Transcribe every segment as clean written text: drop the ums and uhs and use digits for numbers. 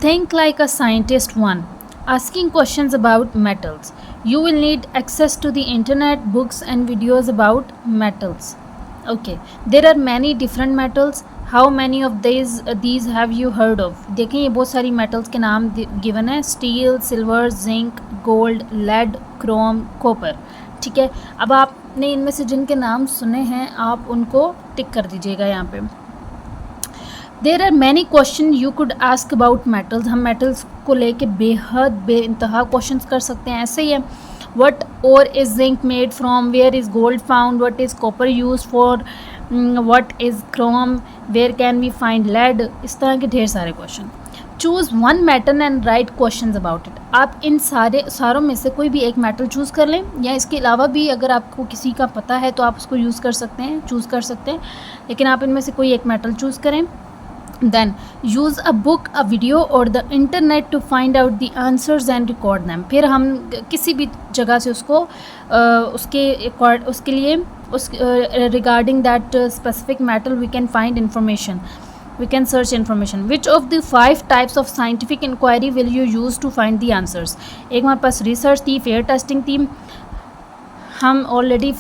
Think like a scientist. 1. Asking questions about metals. You will need access to the internet, books and videos about metals. Okay, there are many different metals. How many of these have you heard of? देखें ये बहुत सारी metals के नाम given है. Steel, silver, zinc, gold, lead, chrome, copper. ठीक है, अब आपने इनमें से जिनके नाम सुने हैं आप उनको टिक कर दीजिएगा यहाँ पे. There are many question you could ask about metals. हम मेटल्स को लेके बेहद बेइंतहा क्वेश्चन कर सकते हैं. ऐसे ही है, वट और is zinc made from, where is gold found, what is copper use for, what is chrome, where can we find lead. इस तरह के ढेर सारे question. Choose one metal and write question about it. आप इन सारों में से कोई भी एक मेटल चूज़ कर लें, या इसके अलावा भी अगर आपको किसी का पता है तो आप उसको यूज़ कर सकते हैं, चूज़ कर सकते हैं, लेकिन आप इनमें से कोई एक मेटल चूज़ करें. Then use a book, a video or the internet to find out the answers and record them. फिर हम किसी भी जगह से उसको उसके लिए regarding that specific metal we can find information, we can search information. Which of the 5 types of scientific inquiry will you use to find the answers? एक हमारे पास रिसर्च थी, फेयर टेस्टिंग थी. हम ऑलरेडी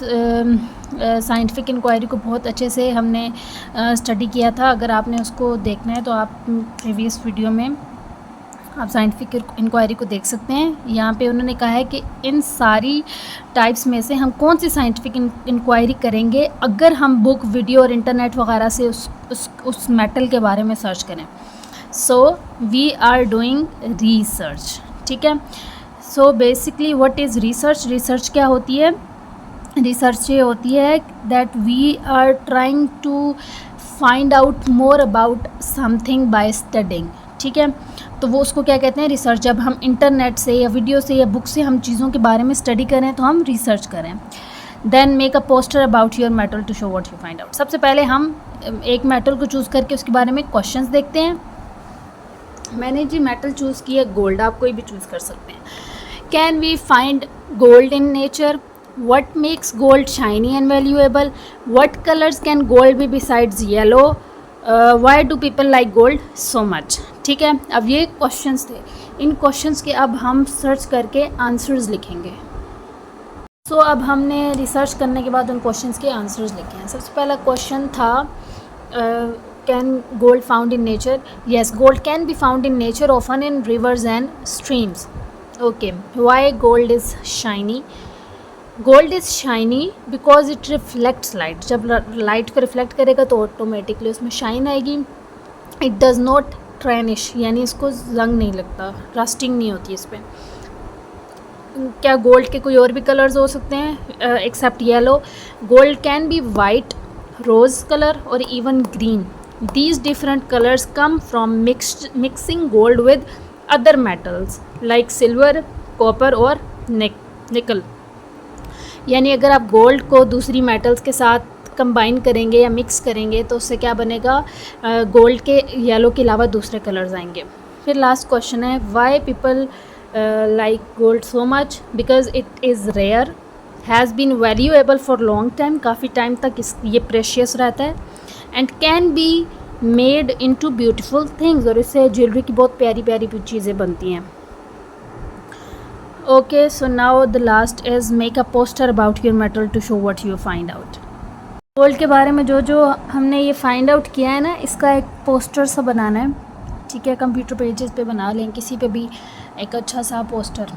साइंटिफिक इंक्वायरी को बहुत अच्छे से हमने स्टडी किया था. अगर आपने उसको देखना है तो आप प्रीवियस वीडियो में आप साइंटिफिक इंक्वायरी को देख सकते हैं. यहाँ पे उन्होंने कहा है कि इन सारी टाइप्स में से हम कौन सी साइंटिफिक इंक्वायरी करेंगे अगर हम बुक, वीडियो और इंटरनेट वगैरह से उस मेटल के बारे में सर्च करें. So we are doing research. ठीक है, so basically what is research. Research क्या होती है? रिसर्च ये होती है that we are trying to find out more about something by studying. ठीक है, तो वो उसको क्या कहते हैं? रिसर्च. जब हम इंटरनेट से या वीडियो से या बुक से हम चीज़ों के बारे में स्टडी करें तो हम रिसर्च करें. Then make a poster about your metal to show what you find out. सबसे पहले हम एक मेटल को चूज़ करके उसके बारे में क्वेश्चंस देखते हैं. मैंने जी मेटल चूज़ की है गोल्ड, आप कोई भी चूज़ कर सकते हैं. Can we find gold in nature? What makes gold shiny and valuable? What colors can gold be besides yellow? Why do people like gold so much? ठीक है, अब ये क्वेश्चंस थे. इन क्वेश्चंस के अब हम सर्च करके आंसर्स लिखेंगे. सो अब हमने रिसर्च करने के बाद उन क्वेश्चंस के आंसर्स लिखे हैं. सबसे पहला क्वेश्चन था can gold found in nature? Yes, gold can be found in nature, often in rivers and streams. Okay, why gold is shiny? Gold is shiny because it reflects light. जब light को reflect करेगा तो automatically उसमें shine आएगी. It does not ट्रेनिश, यानी इसको जंग नहीं लगता, रस्टिंग नहीं होती इस पर. क्या गोल्ड के कोई और भी कलर्स हो सकते हैं except yellow? Gold can be white, rose colour और even green. These different colours come from mixing gold with other metals like silver, copper और निकल. यानी अगर आप गोल्ड को दूसरी मेटल्स के साथ कंबाइन करेंगे या मिक्स करेंगे तो उससे क्या बनेगा? गोल्ड के येलो के अलावा दूसरे कलर्स आएंगे. फिर लास्ट क्वेश्चन है why people like gold so much? Because it is rare, has been valuable for long time, काफ़ी टाइम तक ये प्रेशियस रहता है. And can be made into beautiful things, और इससे ज्वेलरी की बहुत प्यारी प्यारी चीज़ें बनती हैं. Okay, so now the last is make a poster about your metal to show what you find out. Gold के बारे में जो हमने ये फाइंड आउट किया है ना, इसका एक पोस्टर सा बनाना है. ठीक है, कंप्यूटर पेजेस पे बना लें, किसी पे भी एक अच्छा सा पोस्टर.